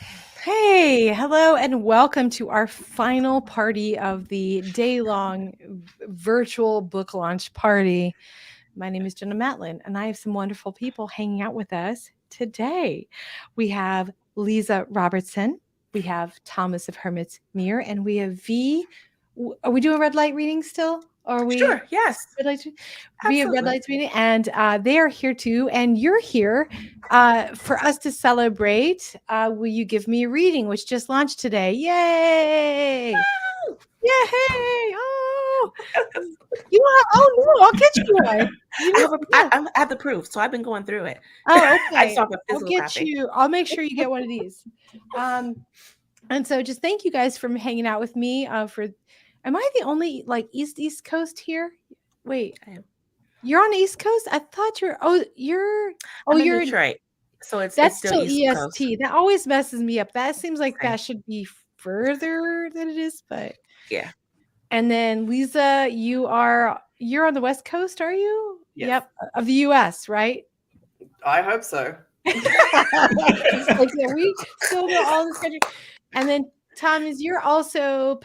Hey, hello, and welcome to our final party of the day-long virtual book launch party. My name is Jenna Matlin, and I have some wonderful people hanging out with us today. We have Leeza Robertson, we have Thomas of Hermit's Mirror, and we have V. Are we doing red light reading still? Or are we Sure. Yes. red light? We have red Absolutely. lights reading, and they are here too. And you're here for us to celebrate. Will you give me a reading, which just launched today? Yay! Woo! Yay! Oh, you are. Oh no, I'll get you one. I You, have a, yeah. I have the proof, so I've been going through it. Oh, I just okay. don't have a I'll physical get copy. you. I'll make sure you get one of these. And so just thank you guys for hanging out with me. Am I the only like East Coast here? Wait, I am. you're on the East Coast? I thought I'm in you're Detroit, so it's that's still still East Coast. EST. That always messes me up. That seems like Same. that should be further than it is, but Yeah. and then Leeza, you're on the West Coast, are you? Yes. Yep, of the US, right? I hope so. It's like, yeah, we still know all this country. And then Thomas, you're also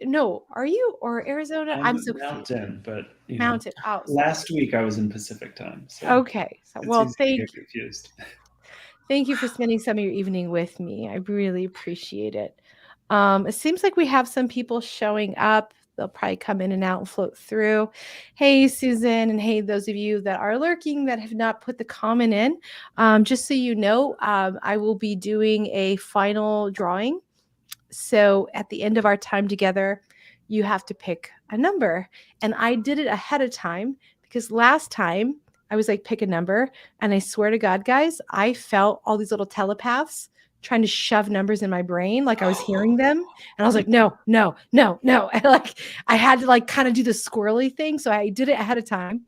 No, are you or Arizona? I'm so confused. Mountain, but Mountain. Oh, last week I was in Pacific time, so okay. So, it's well, easy to get confused. thank you for spending some of your evening with me. I really appreciate it. It seems like we have some people showing up. They'll probably come in and out and float through. Hey, Susan, and hey, those of you that are lurking that have not put the comment in. Just so you know, I will be doing a final drawing. So at the end of our time together, you have to pick a number. And I did it ahead of time because last time I was like, pick a number. And I swear to God, guys, I felt all these little telepaths trying to shove numbers in my brain like I was hearing them. And I was like, no, no, no, no. And like I had to like kind of do the squirrely thing. So I did it ahead of time.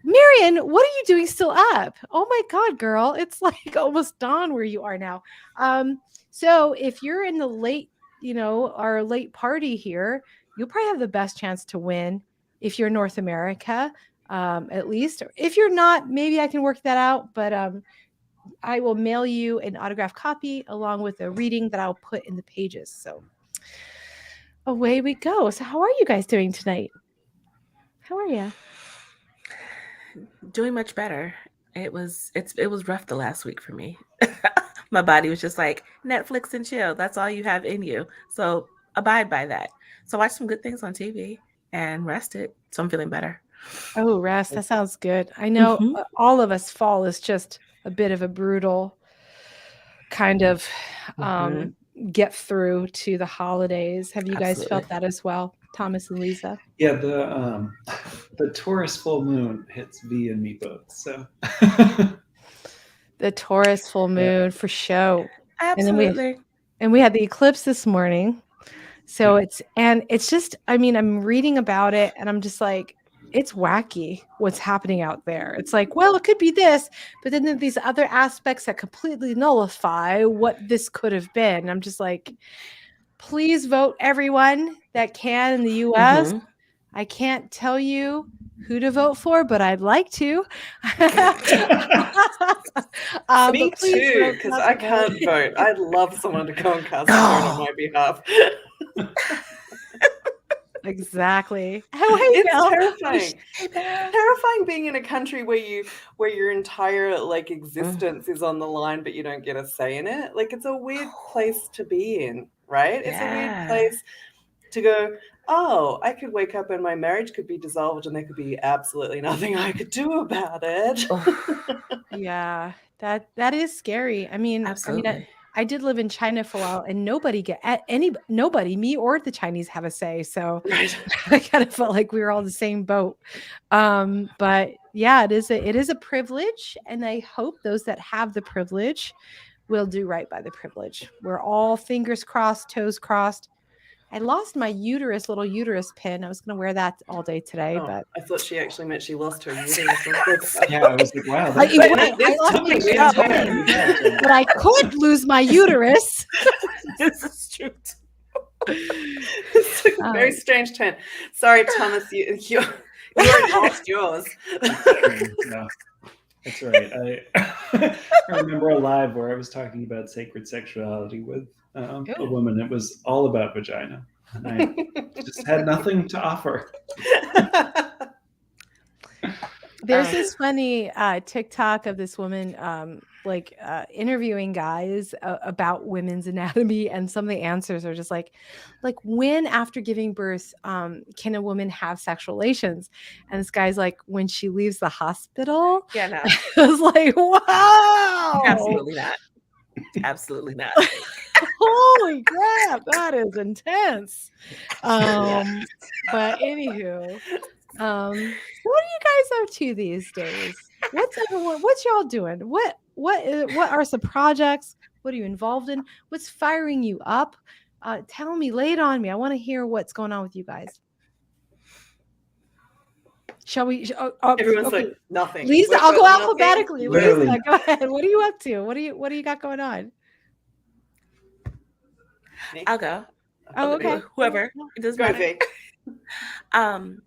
Marion, what are you doing still up? Oh my God, girl. It's like almost dawn where you are now. So if you're in the late, our late party here, you'll probably have the best chance to win if you're North America, at least. If you're not, maybe I can work that out. But I will mail you an autographed copy along with a reading that I'll put in the pages. So away we go. So how are you guys doing tonight? How are you? Doing much better. It was rough the last week for me. My body was just like Netflix and chill. That's all you have in you. So abide by that. So watch some good things on TV and rested. So I'm feeling better. Oh, rest. That sounds good. I know Mhm. all of us fall is just a bit of a brutal kind of Mhm. get through to the holidays. Have you guys Absolutely. felt that as well, Thomas and Leeza? Yeah, the Taurus full moon hits V and me both. So The Taurus full moon for show. Absolutely. And we had the eclipse this morning. So it's just, I mean, I'm reading about it and I'm just like, it's wacky what's happening out there. It's like, well, it could be this, but then there's these other aspects that completely nullify what this could have been. I'm just like, please vote everyone that can in the US. Mhm. I can't tell you who to vote for, but I'd like to. Me but please too, vote, because not I the can't vote. I'd love someone to go and cast a vote on my behalf. Exactly. Oh, hey, It's Bill. terrifying. Hey, Belle. Terrifying being in a country where your entire like existence is on the line, but you don't get a say in it. Like it's a weird place to be in, right? It's a weird Yeah. place to go, oh, I could wake up and my marriage could be dissolved and there could be absolutely nothing I could do about it. Yeah, that is scary. I mean, Absolutely. I did live in China for a while, and nobody, me or the Chinese, have a say. So Right. I kind of felt like we were all the same boat. But yeah, it is a privilege, and I hope those that have the privilege will do right by the privilege. We're all fingers crossed, toes crossed. I lost my little uterus pin. I was going to wear that all day today, Oh, but I thought she actually meant she lost her uterus. yeah, I was like, wow. I This lost topic my is uterus turned. pin, but I could lose my uterus. This is true. It's a very strange turn. Sorry, Thomas, you already lost yours. No. That's right. I remember a live where I was talking about sacred sexuality with a Ooh. woman. It was all about vagina, and I just had nothing to offer. There's this funny TikTok of this woman interviewing guys about women's anatomy, and some of the answers are just like when after giving birth can a woman have sexual relations? And this guy's like, when she leaves the hospital. Yeah, no, I was like, wow, absolutely not. Absolutely not. holy crap, that is intense. Yeah. But anywho, so what are you guys up to these days? What's y'all doing? What are some projects? What are you involved in? What's firing you up? Tell me, lay it on me. I want to hear what's going on with you guys. Shall we? Everyone's okay. like, nothing. Leeza, We've I'll go got alphabetically. nothing. Literally Leeza, go ahead. What are you up to? What do you got going on? I'll go. Oh, okay. Whoever. It doesn't Go, matter. Vic. I'm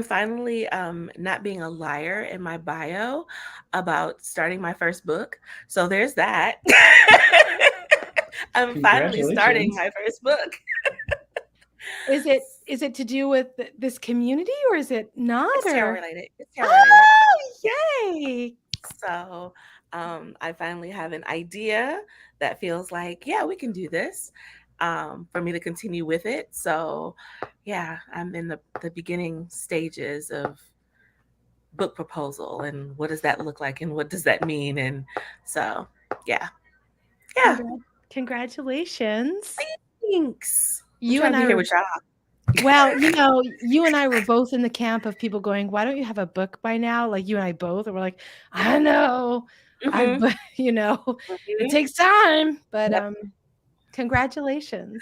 finally not being a liar in my bio about starting my first book. So there's that. I'm finally starting Congratulations. my first book. Is it to do with this community, or is it not? It's tarot Or related. It's tarot related. oh, yay! So I finally have an idea that feels like, yeah, we can do this, for me to continue with it. So yeah, I'm in the beginning stages of book proposal, and what does that look like, and what does that mean? And so yeah. Congratulations. Thanks. You I'm and trying to I be here were, with y'all. well, you and I were both in the camp of people going, why don't you have a book by now? Like you and I both, and we're like, I know, Mhm. it takes time, but Yep. congratulations.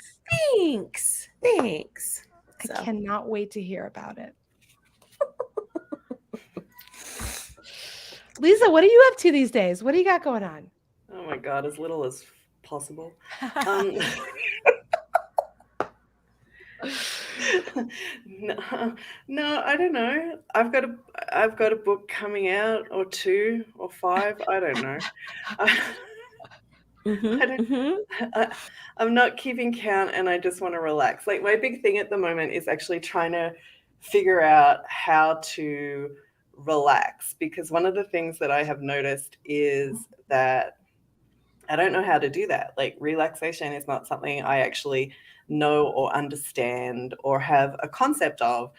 Thanks. I So cannot wait to hear about it. Leeza, what are you up to these days? What do you got going on? Oh my God, as little as possible. No, I don't know. I've got a book coming out, or 2 or 5. I don't know. I'm not keeping count, and I just want to relax. Like, my big thing at the moment is actually trying to figure out how to relax, because one of the things that I have noticed is that I don't know how to do that. Like, relaxation is not something I actually know or understand or have a concept of.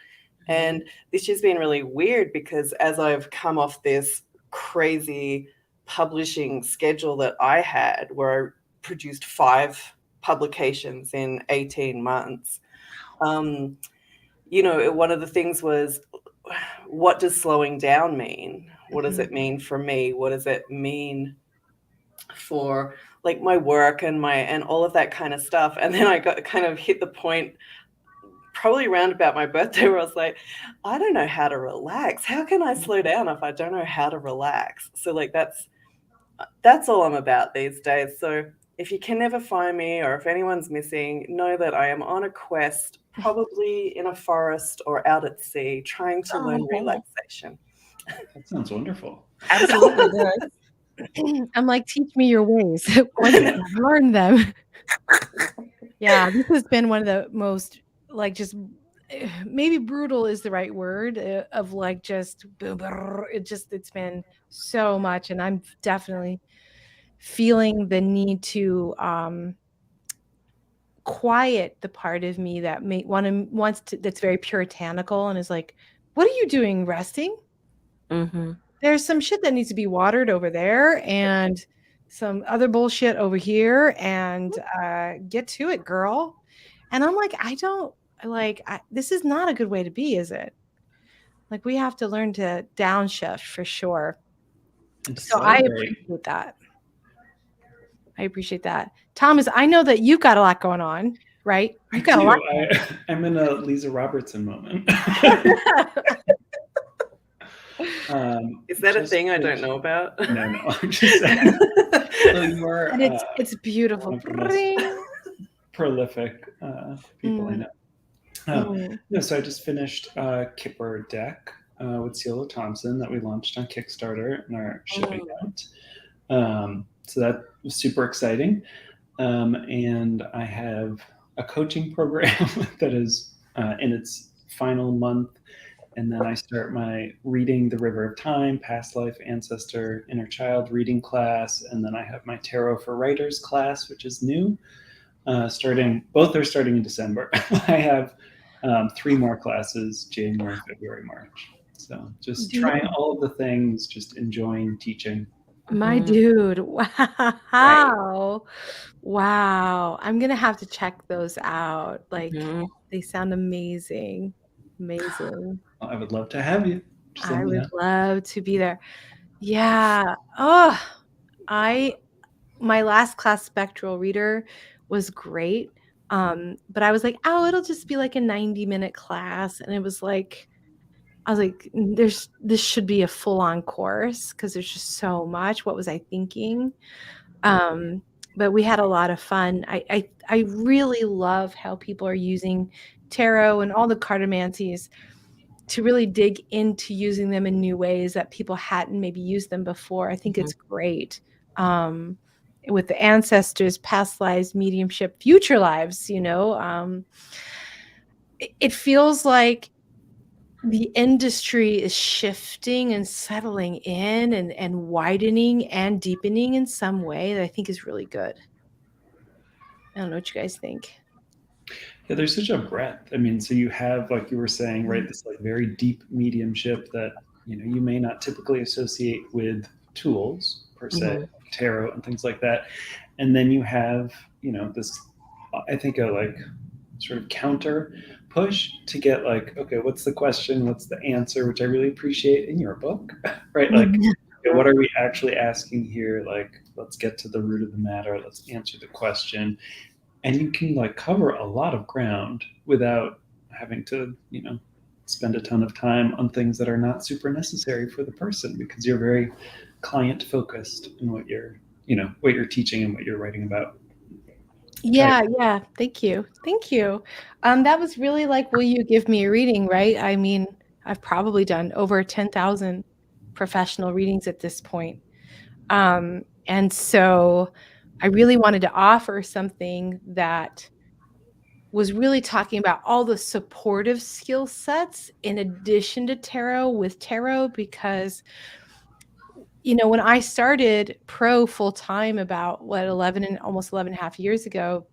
And this has been really weird, because as I've come off this crazy publishing schedule that I had, where I produced 5 publications in 18 months, one of the things was, what does slowing down mean? What does it mean for me? What does it mean for like my work and all of that kind of stuff? And then I got kind of hit the point probably around about my birthday where I was like, I don't know how to relax. How can I slow down if I don't know how to relax? So like that's all I'm about these days. So if you can never find me, or if anyone's missing, know that I am on a quest, probably in a forest or out at sea, trying to learn relaxation. That sounds wonderful. Absolutely does. I'm like, teach me your ways. Once I've learned them. Yeah, this has been one of the most, like, just maybe brutal is the right word, of like just it's been so much, and I'm definitely feeling the need to quiet the part of me that wants to, that's very puritanical and is like, what are you doing, resting? There's some shit that needs to be watered over there, and some other bullshit over here, and get to it, girl. And I'm like, this is not a good way to be, is it? Like, we have to learn to downshift for sure. And So I appreciate that. Thomas, I know that you've got a lot going on, right? You've got a lot. I'm in a Leeza Robinson moment. Is that a thing I don't know about? No, I'm just saying. So you are, and it's beautiful. One of the most prolific people I know. No, so I just finished Kipper Deck, with Cielo Thompson that we launched on Kickstarter and are shipping out. So that was super exciting. And I have a coaching program that is in its final month. And then I start my Reading the River of Time, Past Life, Ancestor, Inner Child reading class. And then I have my Tarot for Writers class, which is new. Both are starting in December. I have 3 more classes, January, February, March. So just trying all of the things, just enjoying teaching. My dude, wow. Right. Wow. I'm gonna have to check those out. Like, they sound amazing. Amazing. Well, I would love to have you. Just let I me would know. love to be there. Yeah. Oh, my last class, Spectral Reader, was great. But I was like, oh, it'll just be like a 90-minute class. And it was like, I was like, this should be a full-on course because there's just so much. What was I thinking? But we had a lot of fun. I really love how people are using tarot and all the cartomancies to really dig into using them in new ways that people hadn't maybe used them before. I think it's great. With the ancestors, past lives, mediumship, future lives, it feels like the industry is shifting and settling in and widening and deepening in some way that I think is really good. I don't know what you guys think. Yeah, there's such a breadth. I mean, so you have, like you were saying, right, this like very deep mediumship that you may not typically associate with tools per se, tarot and things like that. And then you have, this, I think, a like sort of counter push to get like, okay, what's the question? What's the answer? Which I really appreciate in your book, right? Like, what are we actually asking here? Like, let's get to the root of the matter. Let's answer the question. And you can like cover a lot of ground without having to, spend a ton of time on things that are not super necessary for the person because you're very client focused in what you're teaching and what you're writing about. Yeah. Thank you. That was really like, will you give me a reading, right? I mean, I've probably done over 10,000 professional readings at this point. And so I really wanted to offer something that was really talking about all the supportive skill sets in addition to tarot with tarot, because when I started pro full time about 11 and almost 11 and a half years ago,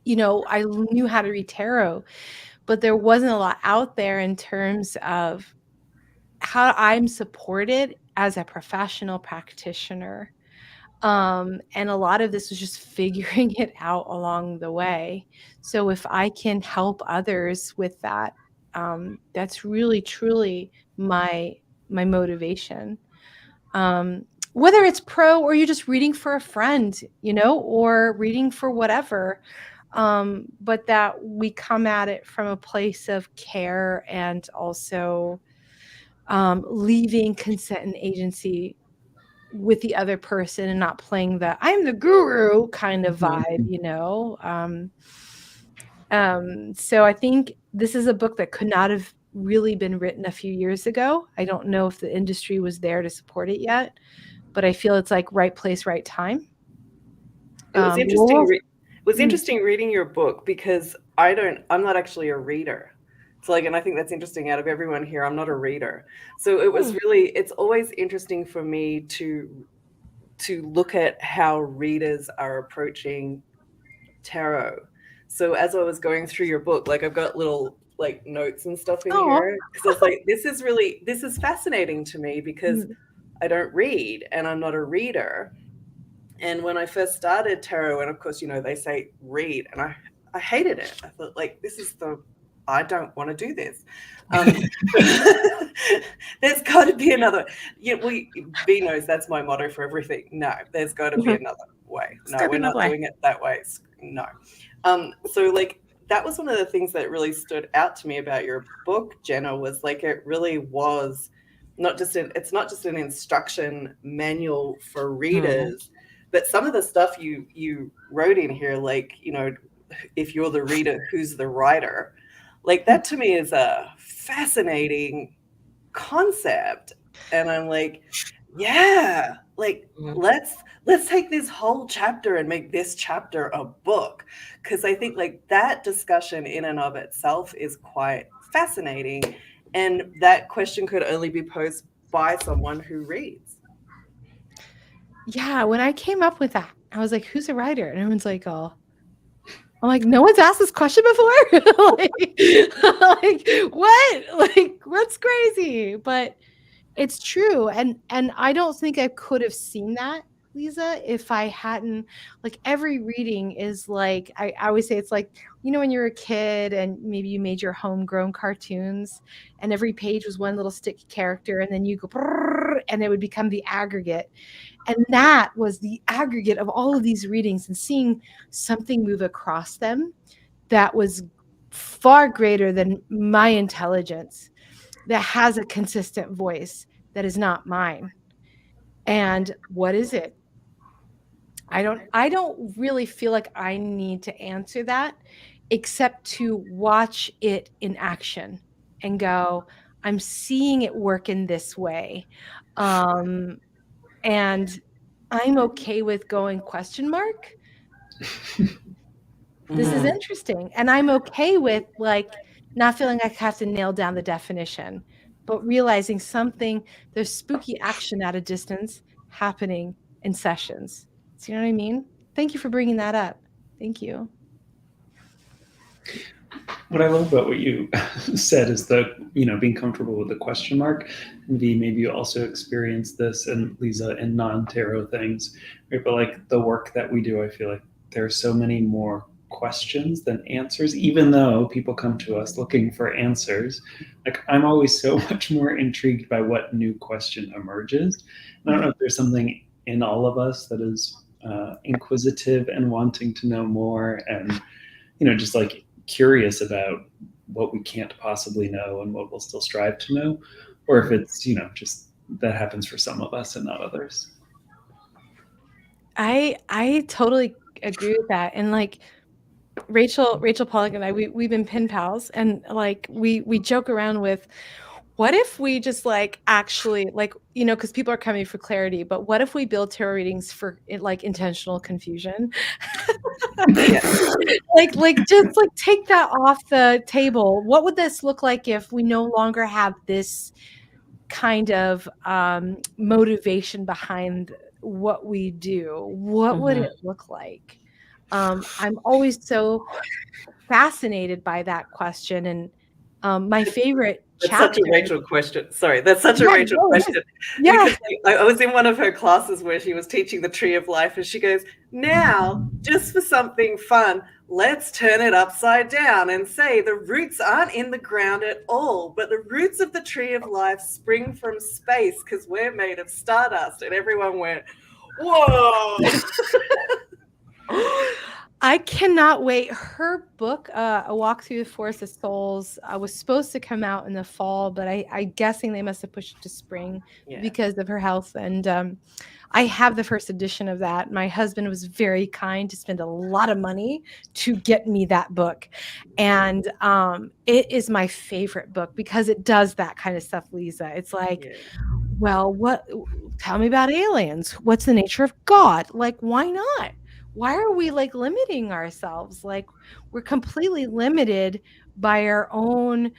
I knew how to read tarot, but there wasn't a lot out there in terms of how I'm supported as a professional practitioner. And a lot of this was just figuring it out along the way. So if I can help others with that, that's really truly my motivation. Whether it's pro or you're just reading for a friend, or reading for whatever, but that we come at it from a place of care and also leaving consent and agency with the other person and not playing the I'm the guru kind of vibe, so I think this is a book that could not have really been written a few years ago. I don't know if the industry was there to support it yet, but I feel it's like right place, right time. It was interesting. It was interesting reading your book because I'm not actually a reader. So and I think that's interesting. Out of everyone here, I'm not a reader. So it was it's always interesting for me to look at how readers are approaching tarot. So as I was going through your book, like I've got little like notes and stuff in here because I was like, this is fascinating to me because I don't read and I'm not a reader. And when I first started tarot, and of course, they say read, and I hated it. I thought, like, I don't want to do this. There's got to be another. B knows that's my motto for everything. No, there's got to be another way. No, we're not doing it that way. No. So like that was one of the things that really stood out to me about your book, Jenna, was like it really was it's not just an instruction manual for readers. But some of the stuff you wrote in here, like, if you're the reader, who's the writer? Like that to me is a fascinating concept. And I'm like, yeah, like let's take this whole chapter and make this chapter a book, because I think like that discussion in and of itself is quite fascinating, and that question could only be posed by someone who reads. Yeah, when I came up with that, I was like, "Who's a writer?" And everyone's like, "Oh." I'm like, "No one's asked this question before?" like, what? Like, what's crazy? But it's true, and I don't think I could have seen that, Leeza, if I hadn't like, every reading is like I always say it's like, when you're a kid and maybe you made your homegrown cartoons, and every page was one little sticky character, and then you go, "Brrr," and it would become the aggregate. And that was the aggregate of all of these readings, and seeing something move across them that was far greater than my intelligence, that has a consistent voice that is not mine. And what is it? I don't really feel like I need to answer that, except to watch it in action and go, I'm seeing it work in this way. And I'm okay with going question mark. This is interesting. And I'm okay with like not feeling like I have to nail down the definition, but realizing there's spooky action at a distance happening in sessions. Do you know what I mean? Thank you for bringing that up. Thank you. What I love about what you said is that, being comfortable with the question mark. Maybe you also experience this, and Leeza, in non-tarot things, right? But like the work that we do, I feel like there are so many more questions than answers, even though people come to us looking for answers. Like I'm always so much more intrigued by what new question emerges. And I don't know if there's something in all of us that is inquisitive and wanting to know more, and just like curious about what we can't possibly know and what we'll still strive to know, or if it's just that happens for some of us and not others. I totally agree with that. And like Rachel Pollack and I, we've been pen pals, and like we joke around with, what if we just like actually like, because people are coming for clarity, but what if we build tarot readings for like intentional confusion? like just like take that off the table. What would this look like if we no longer have this kind of motivation behind what we do? What would it look like? I'm always so fascinated by that question. And my favorite That's chapter. such a Rachel question. Sorry, that's such a Rachel question. Yeah. Because I was in one of her classes where she was teaching the Tree of Life, and she goes, now, just for something fun, let's turn it upside down and say the roots aren't in the ground at all, but the roots of the Tree of Life spring from space because we're made of stardust. And everyone went, whoa. I cannot wait. Her book, A Walk Through the Forest of Souls, was supposed to come out in the fall, but I'm guessing they must have pushed it to spring because of her health. And I have the first edition of that. My husband was very kind to spend a lot of money to get me that book. And it is my favorite book because it does that kind of stuff, Leeza. It's like, well, tell me about aliens. What's the nature of God? Like, why not? Why are we like limiting ourselves? Like we're completely limited by our own,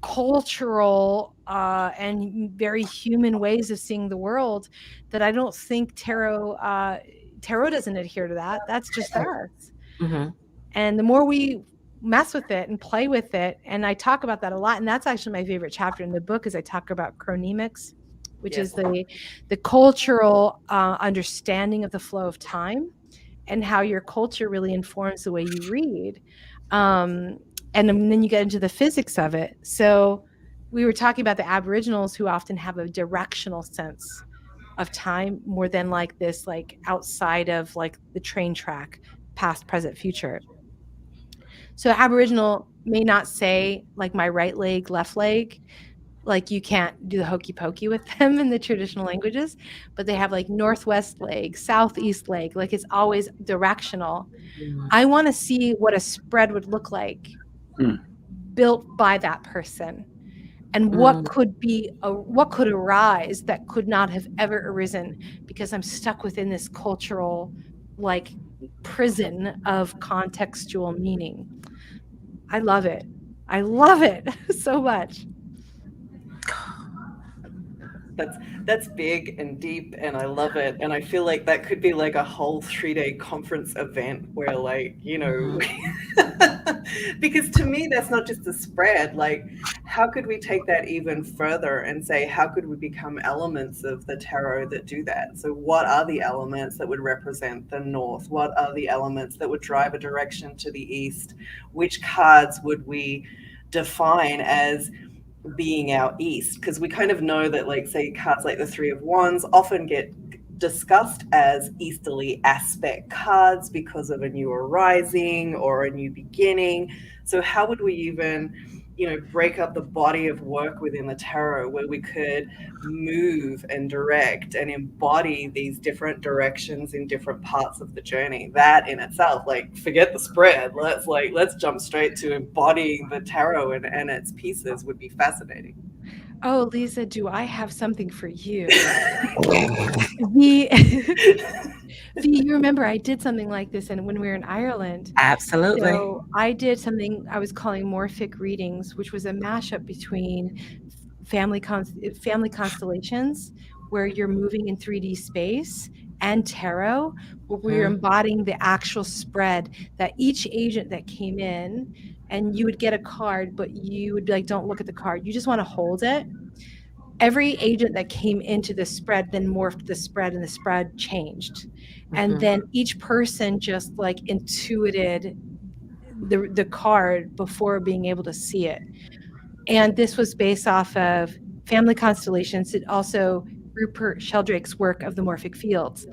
cultural and very human ways of seeing the world, that I don't think tarot doesn't adhere to that. That's just us. And the more we mess with it and play with it, and I talk about that a lot, and that's actually my favorite chapter in the book, is I talk about chronemics, which is the cultural understanding of the flow of time and how your culture really informs the way you read. And then you get into the physics of it. So we were talking about the Aboriginals, who often have a directional sense of time more than like this, like outside of like the train track, past, present, future. So Aboriginal may not say like my right leg, left leg. Like you can't do the hokey pokey with them in the traditional languages, but they have like northwest leg, southeast leg. Like it's always directional. I want to see what a spread would look like built by that person. and Mm. what could arise that could not have ever arisen because I'm stuck within this cultural like prison of contextual meaning. I love it. I love it so much. That's big and deep, and I love it. And I feel like that could be like a whole 3-day conference event where, like, because to me that's not just a spread. Like, how could we take that even further and say, how could we become elements of the tarot that do that? So what are the elements that would represent the north? What are the elements that would drive a direction to the east? Which cards would we define as being our east? Because we kind of know that, like, say cards like the Three of Wands often get discussed as easterly aspect cards because of a new arising or a new beginning. So how would we even break up the body of work within the tarot where we could move and direct and embody these different directions in different parts of the journey? That in itself, like, forget the spread, let's jump straight to embodying the tarot and its pieces would be fascinating. Oh, Leeza, do I have something for you? The you remember I did something like this and when we were in Ireland. Absolutely. So I did something I was calling morphic readings, which was a mashup between family constellations, where you're moving in 3D space, and tarot, where we're Mhm. embodying the actual spread that each agent that came in, and you would get a card, but you would be like, don't look at the card. You just want to hold it. Every agent that came into the spread then morphed the spread and the spread changed. And Mhm. then each person just like intuited the card before being able to see it. And this was based off of family constellations. It also Rupert Sheldrake's work of the morphic fields.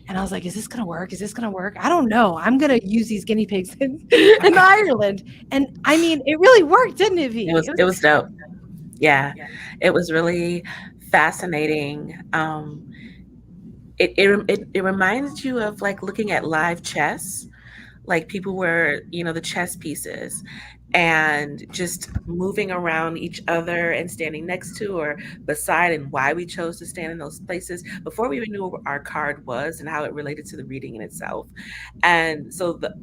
And I was like, is this going to work? Is this going to work? I don't know. I'm going to use these guinea pigs in Ireland. And I mean, it really worked, didn't it, It V? was It was it was dope. Yeah. It was really fascinating. It reminds you of like looking at live chess, like people were, the chess pieces and just moving around each other and standing next to or beside, and why we chose to stand in those places before we even knew what our card was and how it related to the reading in itself. And so the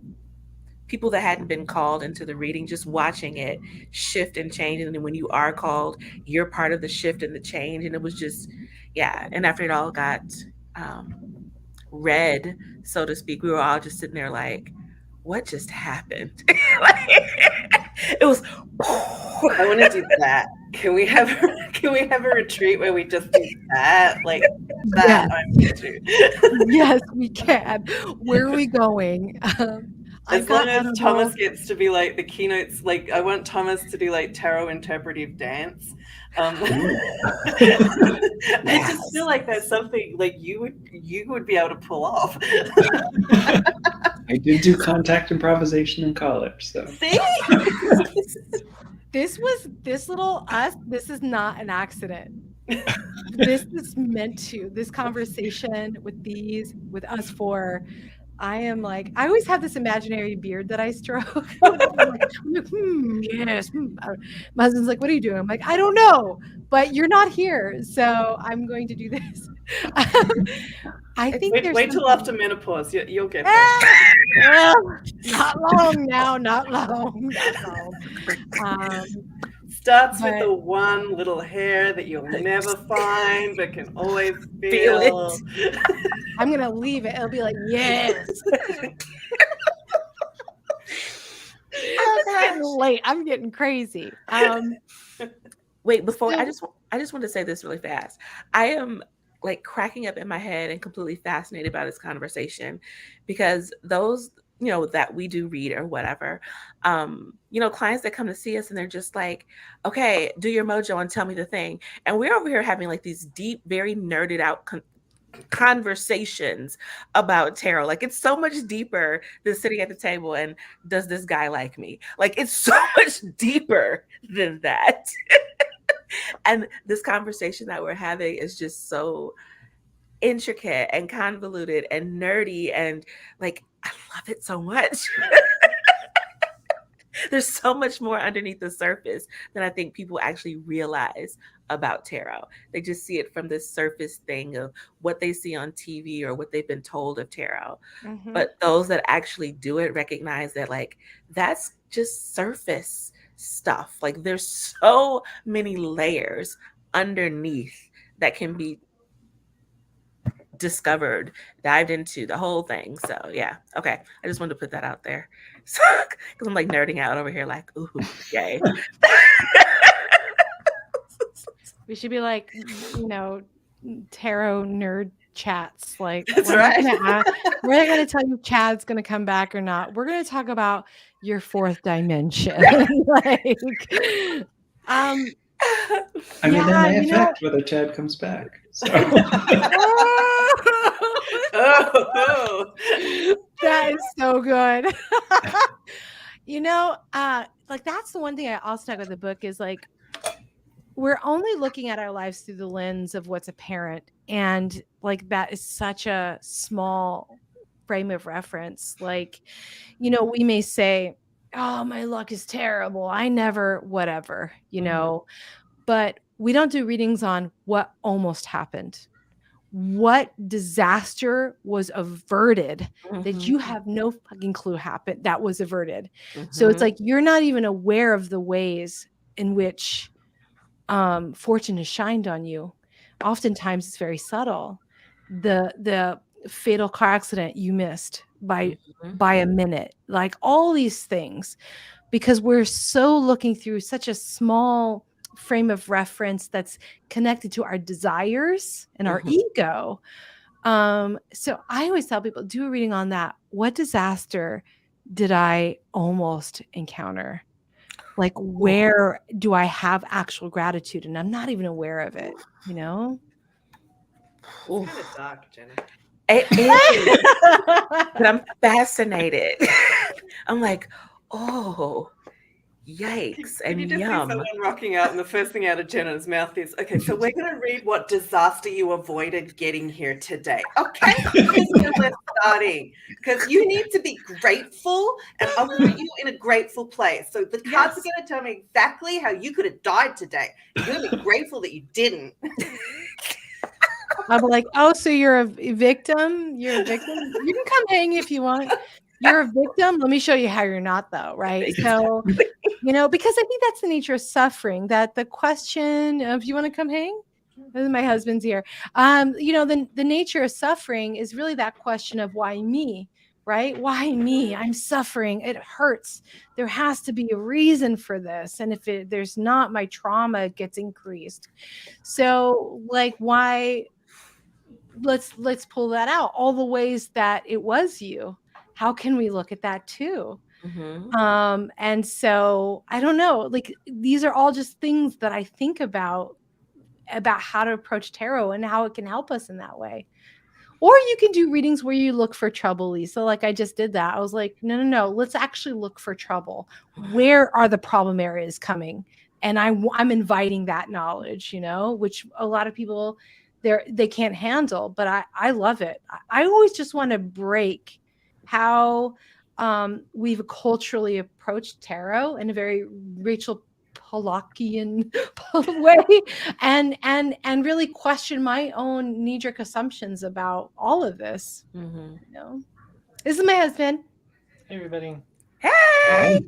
people that hadn't been called into the reading, just watching it shift and change. And then when you are called, you're part of the shift and the change. And it was just, yeah. And after it all got read, so to speak, we were all just sitting there like, what just happened? Like, it was. I want to do that. Can we have a retreat where we just do that? Like, that Yes, I'm into. yes, we can. Where are we going? I've As long got on as a Thomas whole. gets to be like the keynotes, like I want Thomas to do like tarot interpretive dance. I just feel Yes. like that's something like you would be able to pull off. I did do contact improvisation in college, so See? This little us. This is not an accident. This is meant to. This conversation with us four. I am like, I always have this imaginary beard that I stroke. Yes. My husband's like, what are you doing? I'm like, I don't know, but you're not here. So I'm going to do this. I think there's Wait till something. after menopause. You'll get there. Not long now, not long, not long. Starts with But the one little hair that you'll never find but can always Feel it. feel. I'm going to leave it. It'll be like, yes. It's getting late. I'm getting crazy. Wait, before So- I just want to say this really fast. I am like cracking up in my head and completely fascinated by this conversation because those, that we do read or whatever, clients that come to see us and they're just like, okay, do your mojo and tell me the thing. And we're over here having like these deep, very nerded out conversations about tarot. Like it's so much deeper than sitting at the table and does this guy like me? Like it's so much deeper than that. And this conversation that we're having is just so intricate and convoluted and nerdy and like I love it so much. There's so much more underneath the surface than I think people actually realize about tarot. They just see it from this surface thing of what they see on TV or what they've been told of tarot. Mm-hmm. But those that actually do it recognize that, like, that's just surface stuff. Like, there's so many layers underneath that can be discovered, dived into, the whole thing. So yeah, okay. I just wanted to put that out there. So, because I'm like nerding out over here, like, ooh, yay. We should be like, tarot nerd chats. Like, That's right. we're not going to tell you Chad's going to come back or not. We're going to talk about your fourth dimension. Like, I mean, that may affect whether Chad comes back. So. Oh, that is so good. Like, that's the one thing I also talk about the book is, like, we're only looking at our lives through the lens of what's apparent. And, like, that is such a small frame of reference. Like, we may say, oh, my luck is terrible, I never, whatever, but we don't do readings on what almost happened. What disaster was averted that you have no fucking clue happened, that was averted. So it's like, you're not even aware of the ways in which fortune has shined on you. Oftentimes it's very subtle. The fatal car accident you missed by a minute, like all these things, because we're so looking through such a small frame of reference that's connected to our desires and our ego. So I always tell people, do a reading on that. What disaster did I almost encounter? Like, where do I have actual gratitude and I'm not even aware of it, It's kind of dark, Jenna. It is. But I'm fascinated. I'm like, oh, yikes, Can and you just yum. see someone rocking out and the first thing out of Jenna's mouth is, okay, so we're going to read what disaster you avoided getting here today. Okay, here's where we're starting. Because you need to be grateful, and I want you in a grateful place. So the cards are going to tell me exactly how you could have died today. You're going to be grateful that you didn't. I'm like, oh, so you're a victim? You're a victim? You can come hang if you want. You're a victim? Let me show you how you're not, though, right? So, because I think that's the nature of suffering, that the question of, you want to come hang? My husband's here. The nature of suffering is really that question of, why me, right? Why me? I'm suffering. It hurts. There has to be a reason for this. And if there's not, my trauma gets increased. So, like, why? Let's pull that out. All the ways that it was you. How can we look at that too? And so I don't know, like, these are all just things that I think about how to approach tarot and how it can help us in that way. Or you can do readings where you look for trouble, Lisa. Like I just did that. I was like, no, let's actually look for trouble. Where are the problem areas coming? And I'm inviting that knowledge, which a lot of people they can't handle, but I love it. I always just want to break how we've culturally approached tarot in a very Rachel Pollockian way, and really question my own knee-jerk assumptions about all of this. This is my husband. Hey everybody. Hey.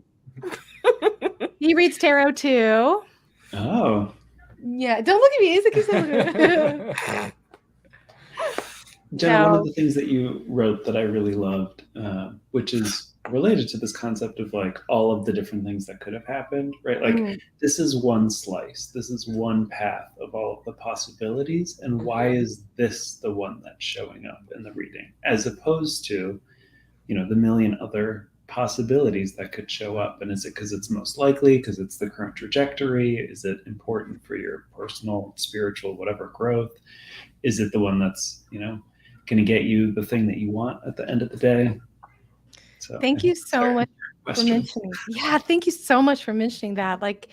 He reads tarot too. Oh. Yeah, don't look at me. It's Jenna, one of the things that you wrote that I really loved, which is related to this concept of like all of the different things that could have happened, right? Like this is one slice, this is one path of all of the possibilities, and why is this the one that's showing up in the reading, as opposed to, the million other possibilities that could show up? And is it because it's most likely, because it's the current trajectory? Is it important for your personal, spiritual, whatever growth? Is it the one that's, going to get you the thing that you want at the end of the day? So thank you so much for mentioning. Yeah, thank you so much for mentioning that. Like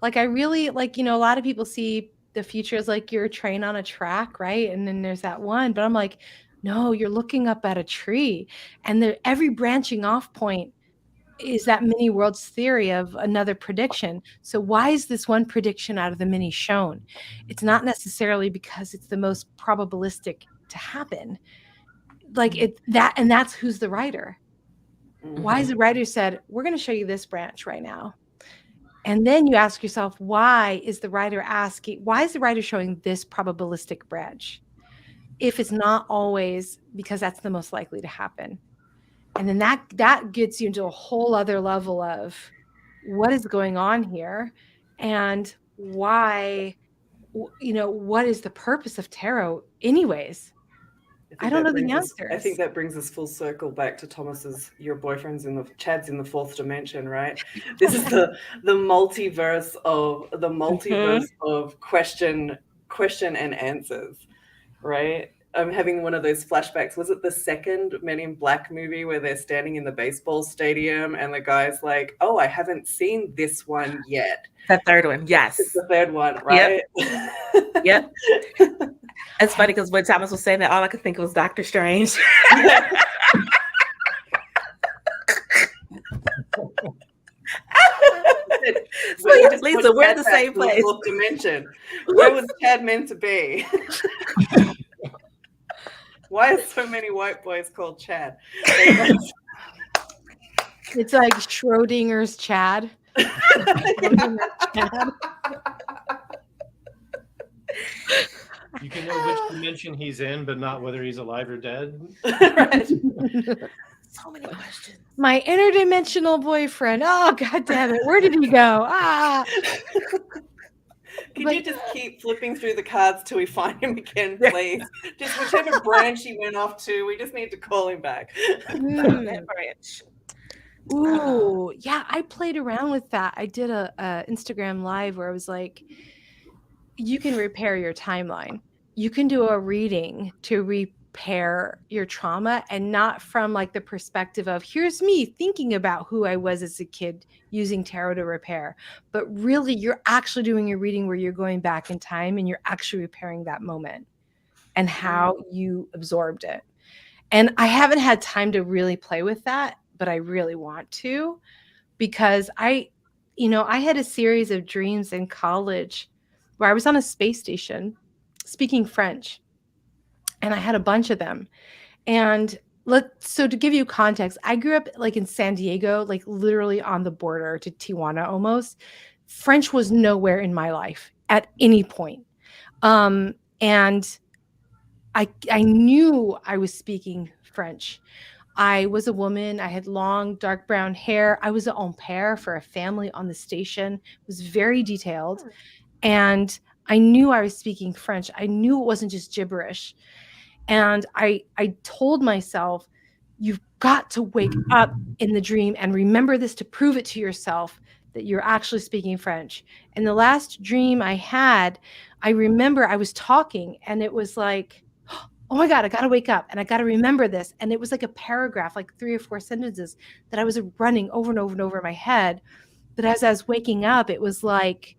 I really like, a lot of people see the future as like you're a train on a track, right? And then there's that one, but I'm like, no, you're looking up at a tree, and every branching off point is that many worlds theory of another prediction. So why is this one prediction out of the many shown? It's not necessarily because it's the most probabilistic to happen. Like and that's who's the writer. Why is the writer said, we're going to show you this branch right now? And then you ask yourself, why is the writer showing this probabilistic branch? If it's not always because that's the most likely to happen. And then that gets you into a whole other level of what is going on here and why, what is the purpose of tarot anyways? I don't know the answers. I think that brings us full circle back to Thomas's, your boyfriend's Chad's in the fourth dimension, right? This is the multiverse of question and answers, right? I'm having one of those flashbacks. Was it the second Men in Black movie where they're standing in the baseball stadium and the guy's like, oh, I haven't seen this one yet. The third one, yes. It's the third one, right? Yep. It's funny because when Thomas was saying that, all I could think of was Doctor Strange. Leeza, we're in the same place. Fourth dimension. Where was Chad meant to be? Why are so many white boys called Chad? It's like Schrodinger's Chad. You can know which dimension he's in, but not whether he's alive or dead. Right. So many questions. My interdimensional boyfriend. Oh, God damn it. Where did he go? Can you just keep flipping through the cards till we find him again, please? Just whichever branch he went off to, we just need to call him back. That branch. Ooh, yeah, I played around with that. I did a Instagram live where I was like, you can repair your timeline. You can do a reading to repair your trauma, and not from like the perspective of here's me thinking about who I was as a kid using tarot to repair, but really you're actually doing a reading where you're going back in time and you're actually repairing that moment and how you absorbed it. And I haven't had time to really play with that, but I really want to, because I had a series of dreams in college where I was on a space station speaking French, and I had a bunch of them. And so to give you context, I grew up like in San Diego, like literally on the border to Tijuana almost. French was nowhere in my life at any point. And I knew I was speaking French. I was a woman. I had long, dark brown hair. I was an au pair for a family on the station. It was very detailed. And I knew I was speaking French. I knew it wasn't just gibberish. And I told myself, you've got to wake up in the dream and remember this to prove it to yourself that you're actually speaking French. And the last dream I had, I remember I was talking and it was like, oh my God, I got to wake up and I got to remember this. And it was like a paragraph, like 3 or 4 sentences that I was running over and over and over in my head. But as I was waking up, it was like,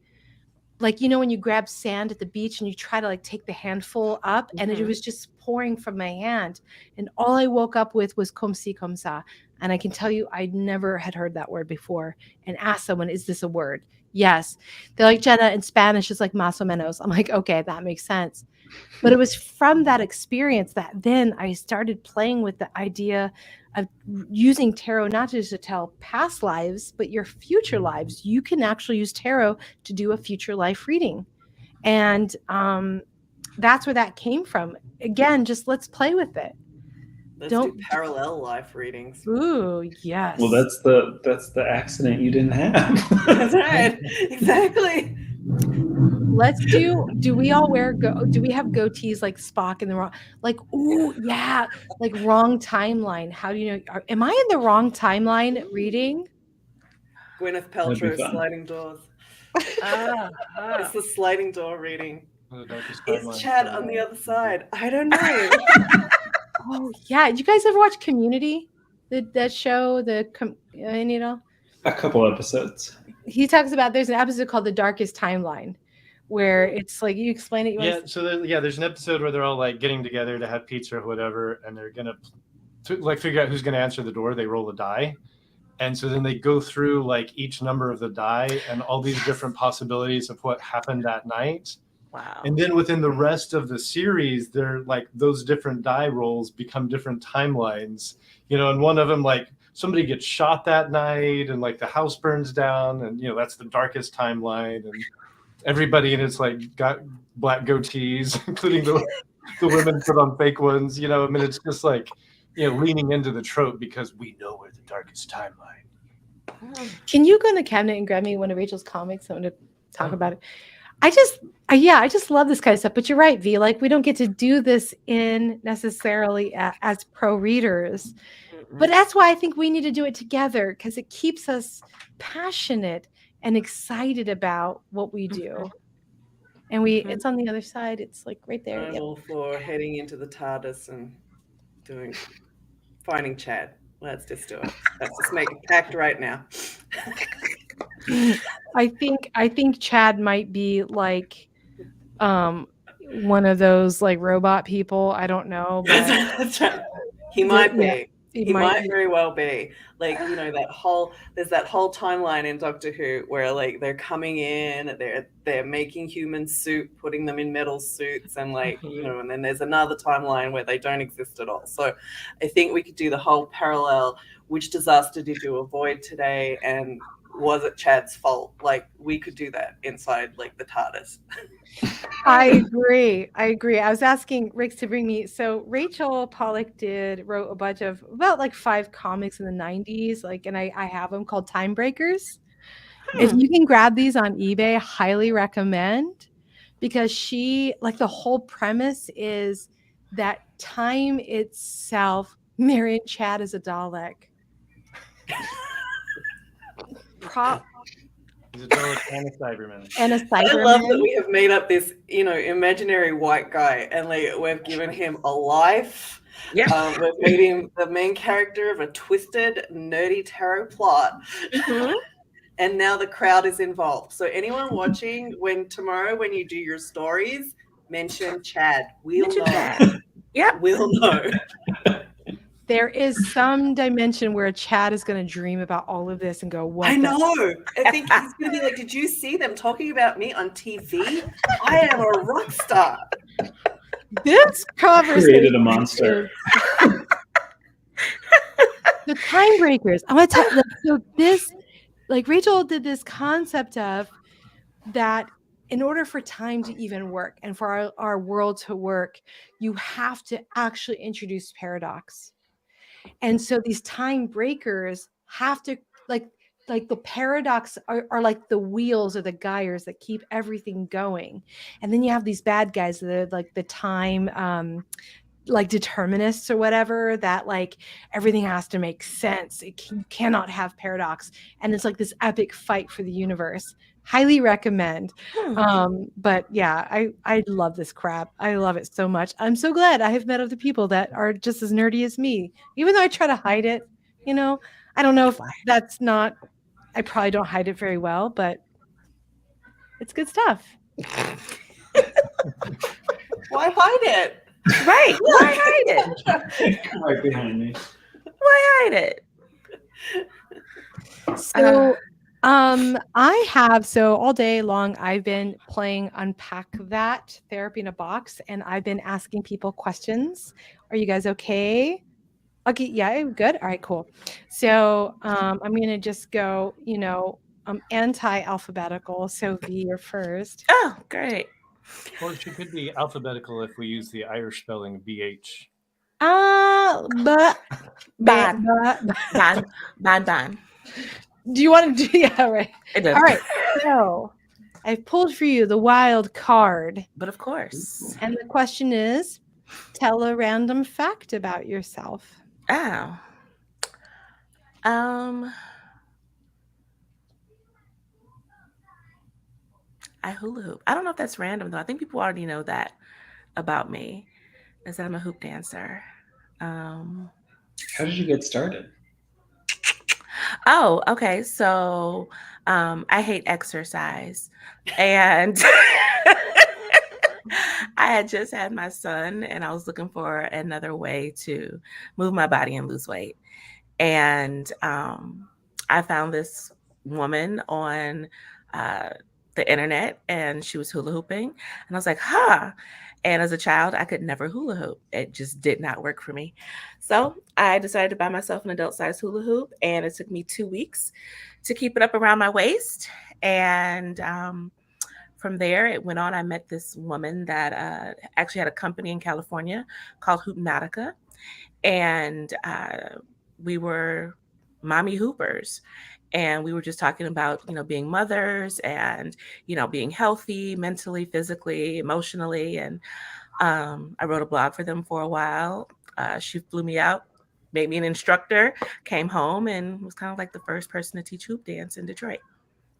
when you grab sand at the beach and you try to like take the handful up, and it was just pouring from my hand. And all I woke up with was comme ci, comme ça. And I can tell you, I never had heard that word before, and asked someone, is this a word? Yes. They're like, Jenna, in Spanish, it's like más o menos. I'm like, okay, that makes sense. But it was from that experience that then I started playing with the idea of using tarot, not just to tell past lives, but your future lives. You can actually use tarot to do a future life reading. And that's where that came from. Again, just let's play with it. Let's do parallel life readings. Ooh, yes. Well, that's the accident you didn't have. That's right. Exactly. Let's do we all do we have goatees like Spock in the wrong, like, ooh, yeah, like wrong timeline. How do you know? Am I in the wrong timeline reading? Gwyneth Paltrow, Sliding Doors. It's the sliding door reading. Is Chad on the other side? I don't know. Oh, yeah. Did you guys ever watch Community? That show, a couple episodes. He talks about, there's an episode called The Darkest Timeline, where it's like, you explain it. There's an episode where they're all like getting together to have pizza or whatever, and they're gonna like figure out who's gonna answer the door. They roll a die, And so then they go through like each number of the die and all these different possibilities of what happened that night. Wow. And then within the rest of the series, they're like those different die rolls become different timelines, and one of them, like somebody gets shot that night and like the house burns down and, that's the darkest timeline. And everybody in it's like got black goatees, including the women put on fake ones, I mean, it's just like, leaning into the trope because we know we're the darkest timeline. Can you go in the cabinet and grab me one of Rachel's comics? I want to talk about it. I just love this kind of stuff. But you're right, V. Like, we don't get to do this in necessarily as pro readers. But that's why I think we need to do it together, because it keeps us passionate and excited about what we do. And it's on the other side. It's like right there. I'm all for heading into the TARDIS and finding Chad. Let's just do it. Let's just make a pact right now. I think Chad might be like one of those like robot people. I don't know. But he might be. Yeah, he might very well be. Like, there's that whole timeline in Doctor Who where like they're coming in, they're making human soup, putting them in metal suits, and like, and then there's another timeline where they don't exist at all. So I think we could do the whole parallel. Which disaster did you avoid today? And was it Chad's fault? Like, we could do that inside like the TARDIS. I agree. I was asking Rix to bring me. So Rachel Pollack wrote a bunch of about like 5 comics in the 90s, like, and I have them called Time Breakers. If you can grab these on eBay, highly recommend, because she, like, the whole premise is that time itself, Marion Chad is a Dalek. He's a Dalek and a Cyberman. I love that we have made up this, imaginary white guy, and like we've given him a life. Yeah. We've made him the main character of a twisted, nerdy tarot plot. Mm-hmm. And now the crowd is involved. So anyone watching, tomorrow when you do your stories, mention Chad. We'll know. Yeah, we'll know. There is some dimension where Chad is going to dream about all of this and go, what? I know. I think he's going to be like, did you see them talking about me on TV? I am a rock star. This conversation created a monster. The Time Breakers. I'm going to tell you, so this, like, Rachel did this concept of that in order for time to even work and for our world to work, you have to actually introduce paradox. And so these time breakers have to, like the paradox are like the wheels or the gyres that keep everything going. And then you have these bad guys that are like the time, like determinists or whatever, that like everything has to make sense. You cannot have paradox. And it's like this epic fight for the universe. Highly recommend. But yeah, I love this crap. I love it so much. I'm so glad I have met other people that are just as nerdy as me, even though I try to hide it. I don't know if that's not, I probably don't hide it very well, but it's good stuff. Why hide it? Right. Why hide it? Right behind me. Why hide it? So so all day long, I've been playing Unpack That Therapy in a Box, and I've been asking people questions. Are you guys okay? Okay, yeah, good. All right, cool. So I'm going to just go, anti-alphabetical. So V, you're first. Oh, great. Or she could be alphabetical if we use the Irish spelling BH. Ban. Do you want to do? Yeah, right. All right. So I've pulled for you the wild card. But of course. And the question is, tell a random fact about yourself. Oh. I hula hoop. I don't know if that's random though. I think people already know that about me, is that I'm a hoop dancer. How did you get started? Oh, okay. So I hate exercise, and I had just had my son, and I was looking for another way to move my body and lose weight. And I found this woman on uh, the internet, and she was hula hooping, and I was like, huh. And as a child, I could never hula hoop. It just did not work for me. So I decided to buy myself an adult size hula hoop, and it took me 2 weeks to keep it up around my waist. And from there, it went on. I met this woman that actually had a company in California called Hoopnatica, and we were mommy hoopers, and we were just talking about being mothers, and being healthy mentally, physically, emotionally. And I wrote a blog for them for a while. She flew me out, made me an instructor, came home, and was kind of like the first person to teach hoop dance in Detroit.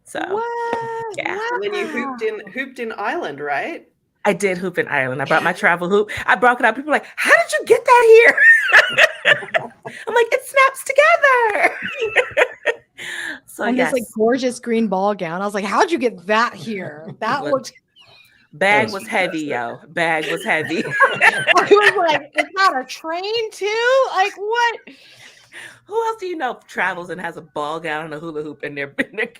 So What? yeah. And then you Wow. hooped in Ireland, right? I did hoop in Ireland. I brought my travel hoop. I brought it out. People were like, how did you get that here? I'm like, it snaps together. So And yes, this like gorgeous green ball gown. I was like, how'd you get that here? That Look, looked. bag That was was heavy, yo. Bag was heavy. I was like, is that a train too? Like what? Who else do you know travels and has a ball gown and a hula hoop in their bag?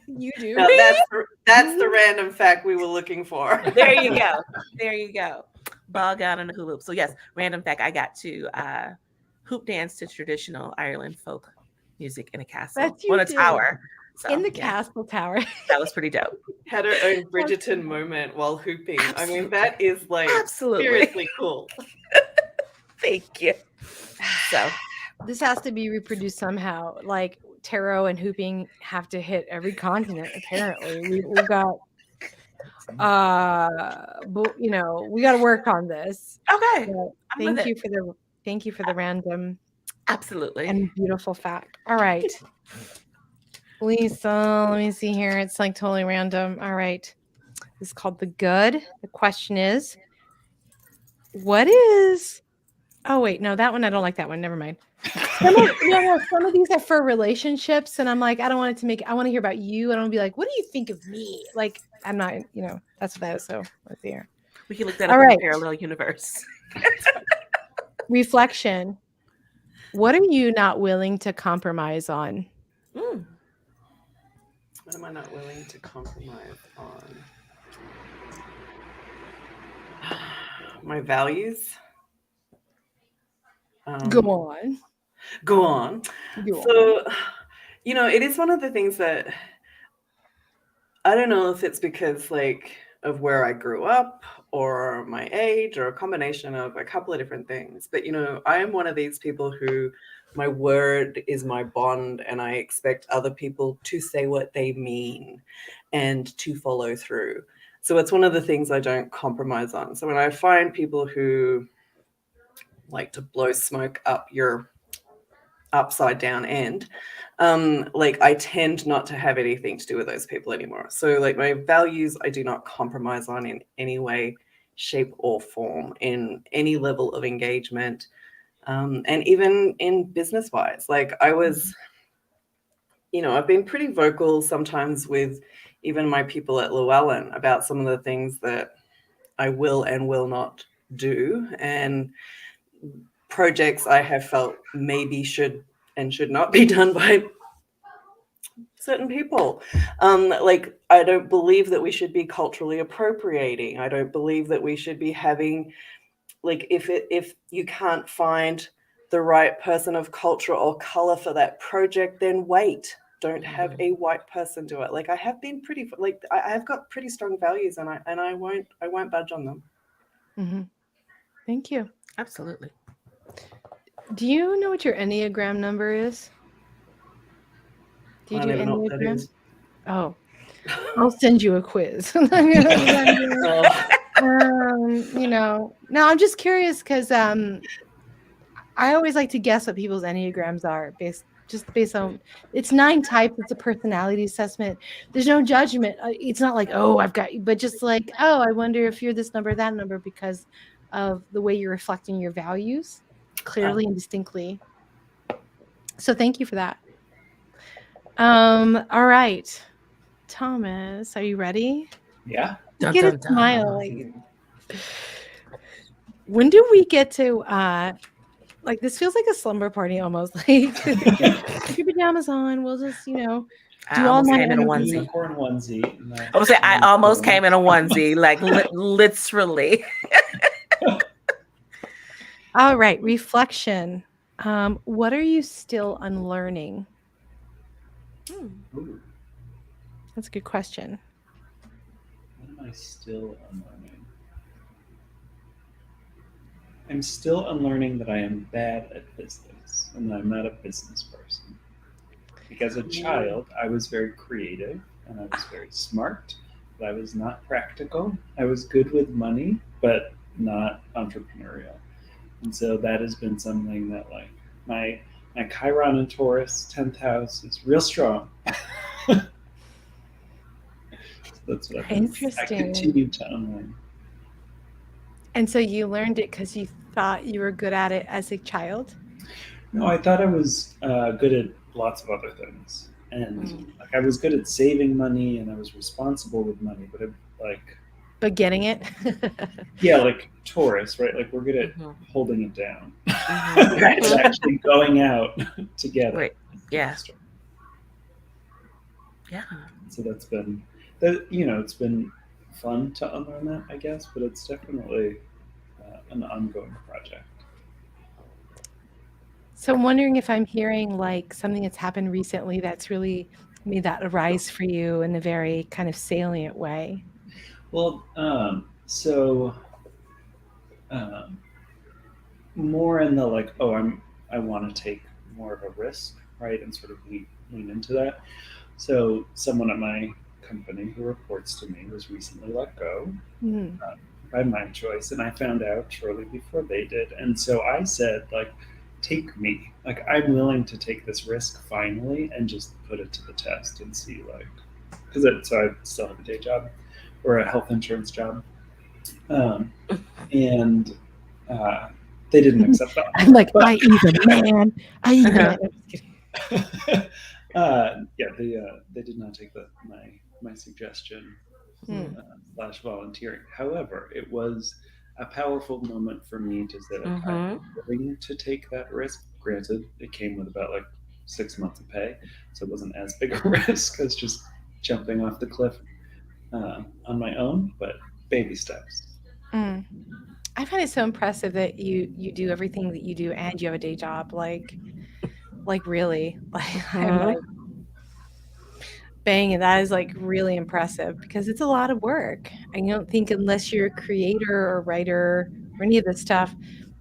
You do. No, that's the random fact we were looking for. There you go. There you go. Ball gown and a hula hoop. So yes, random fact, I got to hoop dance to traditional Ireland folk music in a castle, That you on a did. tower. So, In the yeah, castle tower. that was pretty dope. Had her own Bridgerton moment while hooping. I mean, that is like Absolutely. seriously cool. Thank you. So This has to be reproduced somehow. Like tarot and hooping have to hit every continent. Apparently, we've got. But we got to work on this. okay, But I'm with thank you for the random absolutely. and beautiful fact. All right, Lisa. Let me see here. It's like totally random. All right, this is called the good. The question is, what is? Oh wait, no, that one I don't like. That one. Never mind. Some of these are for relationships, and I'm like, I don't want it to make. I want to hear about you. I don't want to be like, what do you think of me? Like, I'm not. That's what that is. So let's see here. We can look that All up in right. the parallel universe. Reflection. What are you not willing to compromise on? Mm. What am I not willing to compromise on? My values. Go on. Go on. Go on. So, it is one of the things that I don't know if it's because of where I grew up or my age or a combination of a couple of different things. But, I am one of these people who my word is my bond, and I expect other people to say what they mean and to follow through. So it's one of the things I don't compromise on. So when I find people who like to blow smoke up your upside down end, I tend not to have anything to do with those people anymore. So my values, I do not compromise on in any way, shape or form in any level of engagement. And even in business wise, I was, I've been pretty vocal sometimes with even my people at Llewellyn about some of the things that I will and will not do, and projects I have felt maybe should and should not be done by certain people. I don't believe that we should be culturally appropriating. I don't believe that we should be having, if you can't find the right person of culture or color for that project, then wait. Don't have a white person do it. I have been pretty, I have got pretty strong values, and I won't budge on them. Mm-hmm. Thank you. Absolutely. Do you know what your Enneagram number is? Do you I do don't even know what that Enneagram? is. Oh, I'll send you a quiz. No, I'm just curious because I always like to guess what people's Enneagrams are based on it's 9 types. It's a personality assessment. There's no judgment. It's not like, oh, I've got you, but just like, oh, I wonder if you're this number, that number, because of the way you're reflecting your values clearly and distinctly. So thank you for that. All right. Thomas, are you ready? Yeah. Get a smile. When do we get to Like this feels like a slumber party almost. Like put your pajamas on. We'll just, I do all almost night came in a energy. onesie. Unicorn onesie. And I would say I almost came in a onesie, like literally. All right, reflection. What are you still unlearning? Ooh, That's a good question. what am I still unlearning? I'm still unlearning that I am bad at business and that I'm not a business person. Because as a child, I was very creative and I was very smart, but I was not practical. I was good with money, but not entrepreneurial. And so that has been something that, like, my Chiron and Taurus 10th house is real strong. So that's what I Interesting. continue to unlearn. And so you learned it because you thought you were good at it as a child? No, I thought I was good at lots of other things, and like I was good at saving money, and I was responsible with money. But But getting it? yeah, like Taurus, right? Like we're good at holding it down, Right. but actually going out to get Right. it. Yeah. Yeah. So that's been that. It's been fun to unlearn that, I guess, but it's definitely an ongoing project. So I'm wondering if I'm hearing like something that's happened recently that's really made that arise for you in a very kind of salient way. Well, um, more in the like, oh, I want to take more of a risk, right, and sort of lean into that. So someone at my company who reports to me was recently let go Mm. by my choice, and I found out shortly before they did. And so I said, like, take me. Like, I'm willing to take this risk finally and just put it to the test and see, like, because so I still have a day job or a health insurance job, and they didn't accept that. I'm like, I eat a man. I eat a man. I'm just kidding. Yeah, they did not take my suggestion Hmm. slash volunteering. However, it was a powerful moment for me to say, like, I'm willing to take that risk. Granted, it came with about like 6 months of pay, so it wasn't as big a risk as just jumping off the cliff on my own, but baby steps. Mm. I find it so impressive that you do everything that you do and you have a day job. Like really, like I'm like, bang, and that is like really impressive because it's a lot of work. I don't think unless you're a creator or writer or any of this stuff,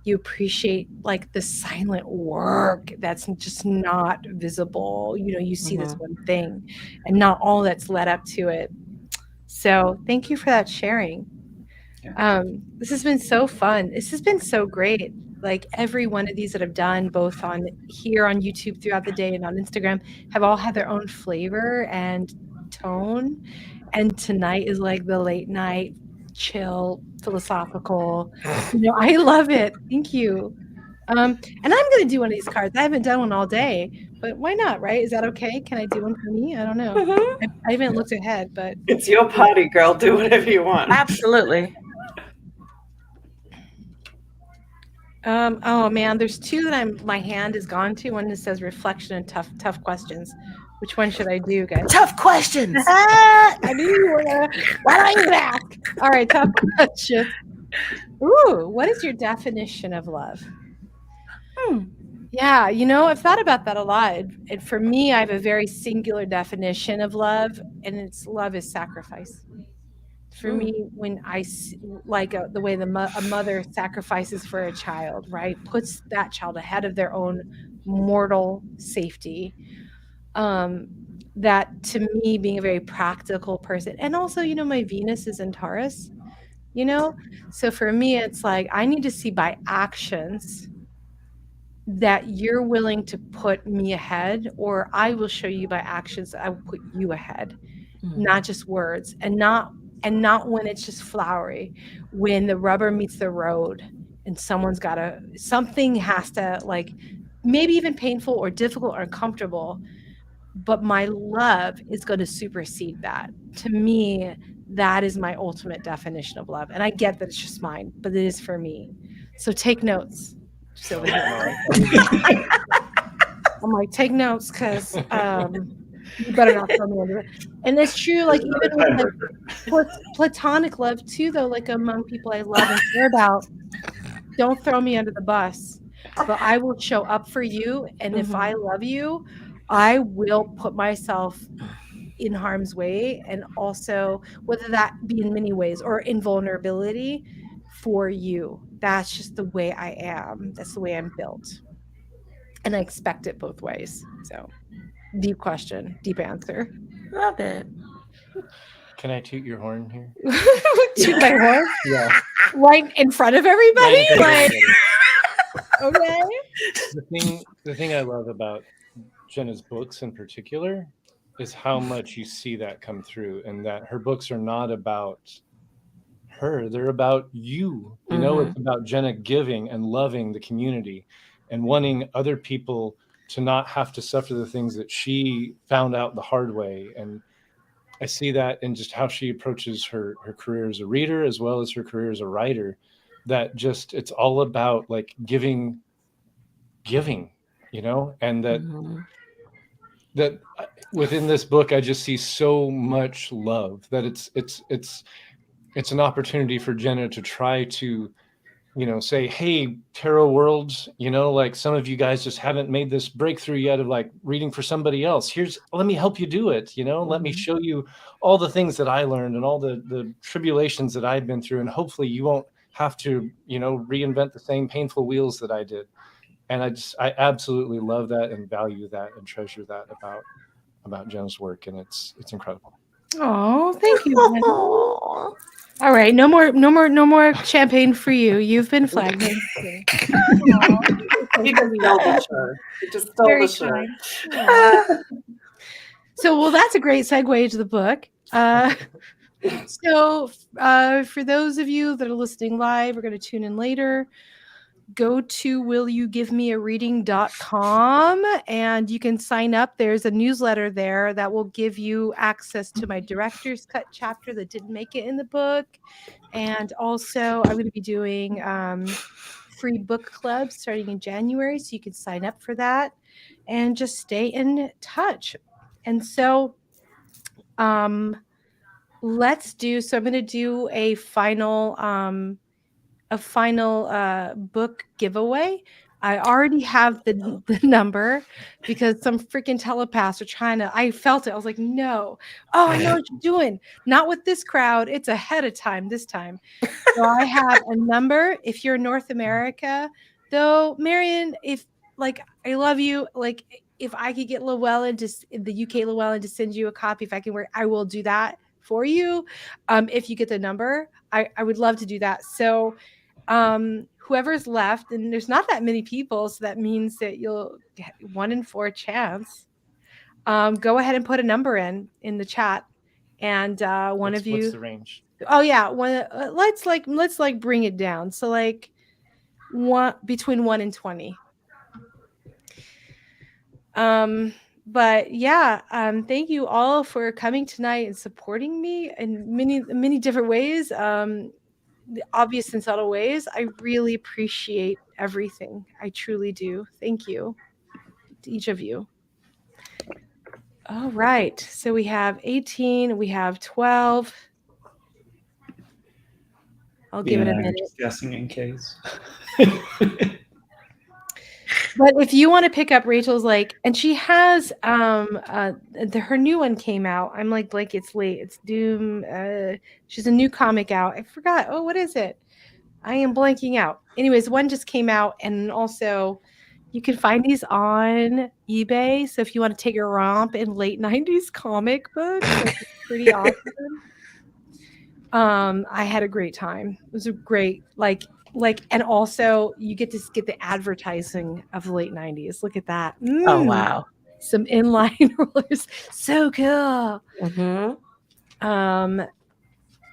you appreciate like the silent work that's just not visible. You see this one thing and not all that's led up to it. So thank you for that sharing. Yeah. This has been so fun. This has been so great. Like every one of these that I've done, both on here on YouTube throughout the day and on Instagram, have all had their own flavor and tone. And tonight is like the late night, chill, philosophical. I love it. Thank you. And I'm gonna do one of these cards. I haven't done one all day, but why not, right? Is that okay? Can I do one for me? I don't know. I haven't looked ahead, but It's your party, girl. Do whatever you want. Absolutely. Oh man, there's two that my hand is gone to. One that says reflection and tough questions. Which one should I do, guys? Tough questions. I knew you were gonna. Why don't you ask? All right, tough questions. Ooh, what is your definition of love? Yeah, I've thought about that a lot. And for me, I have a very singular definition of love, and love is sacrifice. For me, when I like the way a mother sacrifices for a child, right, puts that child ahead of their own mortal safety. That to me, being a very practical person, and also, my Venus is in Taurus, so for me, it's like I need to see by actions that you're willing to put me ahead, or I will show you by actions that I will put you ahead, not just words, and not when it's just flowery, when the rubber meets the road and something has to, like, maybe even painful or difficult or uncomfortable, but my love is going to supersede that. To me, that is my ultimate definition of love. And I get that it's just mine, but it is for me. So take notes. just over here. I'm like, take notes, because you better not throw me under it. And it's true, like even with like platonic love too, though, like among people I love and care about, don't throw me under the bus. But I will show up for you, and if I love you, I will put myself in harm's way, and also whether that be in many ways or in vulnerability for you. That's just the way I am. That's the way I'm built. And I expect it both ways. So deep question, deep answer. Love it. Can I toot your horn here? Toot my horn? Yeah. Right in front of everybody? Right in front of Like, everybody. okay. The thing I love about Jenna's books in particular is how much you see that come through, and that her books are not about her, they're about you. You know, it's about Jenna giving and loving the community and wanting other people to not have to suffer the things that she found out the hard way. And I see that in just how she approaches her career as a reader as well as her career as a writer, that just it's all about like giving, you know, and that within this book I just see so much love, that it's an opportunity for Jenna to try to, you know, say, hey, tarot worlds, you know, like some of you guys just haven't made this breakthrough yet of like reading for somebody else. Let me help you do it. You know, let me show you all the things that I learned and all the tribulations that I've been through. And hopefully you won't have to, you know, reinvent the same painful wheels that I did. And I absolutely love that and value that and treasure that about Jenna's work. And it's incredible. Oh, thank you. All right, no more champagne for you. You've been flagged. He just stole Very the show. kind. So, well, that's a great segue to the book. So, for those of you that are listening live, we're going to tune in later. Go to willyougivemeareading.com and you can sign up. There's a newsletter there that will give you access to my director's cut chapter that didn't make it in the book. And also, I'm going to be doing free book clubs starting in January, so you can sign up for that and just stay in touch. And so let's do, so I'm going to do a final book giveaway. I already have the number because some freaking telepaths are trying to, I felt it. I was like, no. Oh, I know what you're doing. Not with this crowd. It's ahead of time this time. So I have a number. If you're in North America, though, Marion, if like, I love you. Like, if I could get Llewellyn the UK Llewellyn to send you a copy, if I can I will do that for you. If you get the number, I would love to do that. So whoever's left, and there's not that many people, so that means that you'll get 1 in 4 chance. Go ahead and put a number in the chat, and one of you. What's the range? Oh yeah, let's bring it down. So like between 1 and 20. But yeah, thank you all for coming tonight and supporting me in many different ways. Obvious and subtle ways. I really appreciate everything. I truly do. Thank you to each of you. All right. So we have 18, we have 12. I'll give it a minute. Just guessing in case. But if you want to pick up Rachel's, like, and she has her new one came out. I'm like it's late. It's Doom. She's a new comic out. I forgot. Oh, what is it? I am blanking out. Anyways, one just came out, and also you can find these on eBay. So if you want to take a romp in late 90s comic books, like, it's pretty awesome. I had a great time. It was a great and also you get to get the advertising of the late 90s. Look at that. Oh, wow. Some inline rollers. So cool.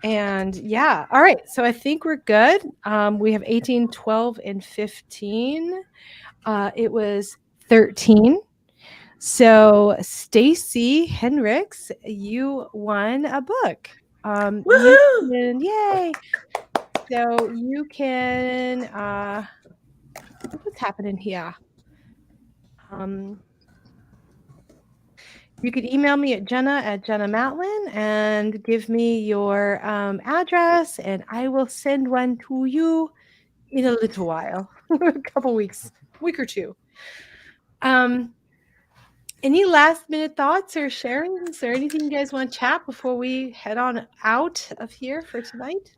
And yeah. All right. So I think we're good. We have 18, 12, and 15. It was 13. So Stacy Henricks, you won a book. Yay. So you can What's happening here? You could email me at Jenna@JennaMatlin and give me your address, and I will send one to you in a little while, a couple weeks, week or two. Any last minute thoughts or sharing? Is there anything you guys want to chat before we head on out of here for tonight?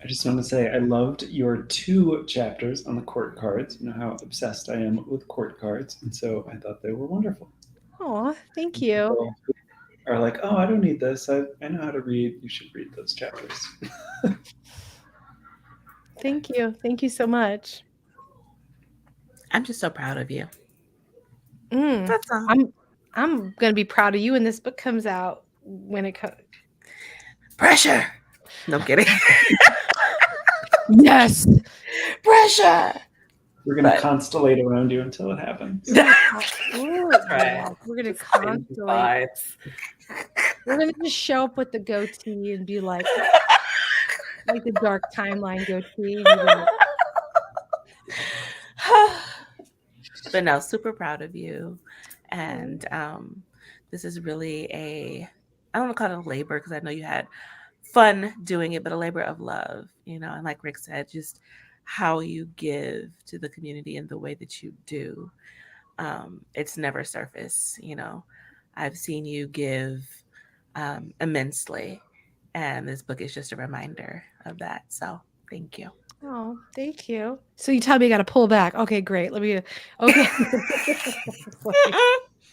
I just want to say I loved your 2 chapters on the court cards. You know how obsessed I am with court cards, and so I thought they were wonderful. Oh, thank you. People who are like, oh, I don't need this. I know how to read. You should read those chapters. Thank you. Thank you so much. I'm just so proud of you. Mm, That's all. I'm gonna be proud of you when this book comes out. When it comes, Pressure. No I'm kidding. yes, Pressure. We're going to But- constellate around you until it happens. Ooh, right. we're gonna Just constellate. vibes. We're gonna just show up with the goatee and be like the dark timeline goatee. And be like, But no, super proud of you. And this is really I don't want to call it a labor because I know you had fun doing it, but a labor of love, you know. And like Rick said, just how you give to the community and the way that you do. It's never surface, you know. I've seen you give immensely. And this book is just a reminder of that. So thank you. oh, thank you. So you tell me I got to pull back. Okay, great. Let me. Okay.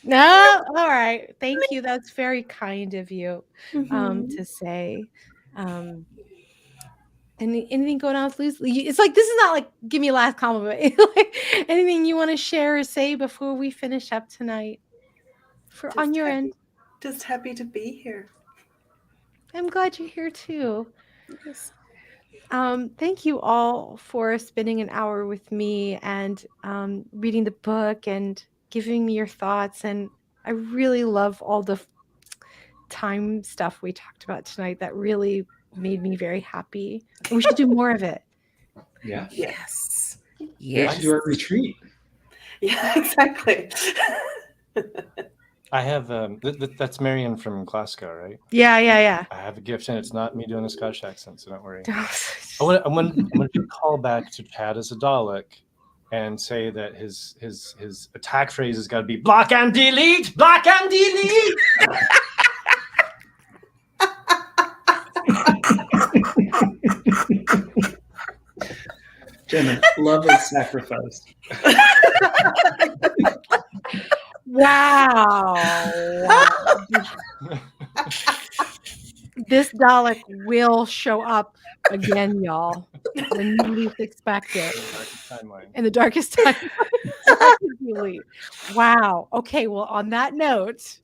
No, all right. Thank you. That's very kind of you to say. Anything going on with Lucy? It's like this is not like give me a last compliment. Like, anything you want to share or say before we finish up tonight? Just On your end. Just happy to be here. I'm glad you're here too. Yes. Thank you all for spending an hour with me and reading the book and giving me your thoughts. And I really love all the time stuff we talked about tonight. That really made me very happy. And we should do more of it. Yeah. Yes. We have to do our retreat. Yeah, exactly. I have that's Marion from Glasgow, right? Yeah. I have a gift, and it's not me doing a Scottish accent, so don't worry. Oh, I'm going to call back to Chad as a Dalek and say that his attack phrase has got to be block and delete, block and delete. Jenna, love is sacrifice. Wow. This Dalek will show up again, y'all, when you least expect it. In the darkest time. Wow. Okay, well, on that note,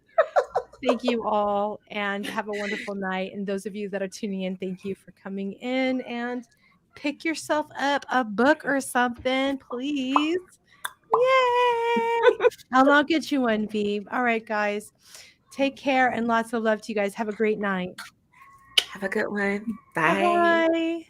thank you all and have a wonderful night. And those of you that are tuning in, thank you for coming in and pick yourself up a book or something, please. Yay! I'll get you one, V. All right, guys. Take care and lots of love to you guys. Have a great night. Have a good one. Bye. Bye.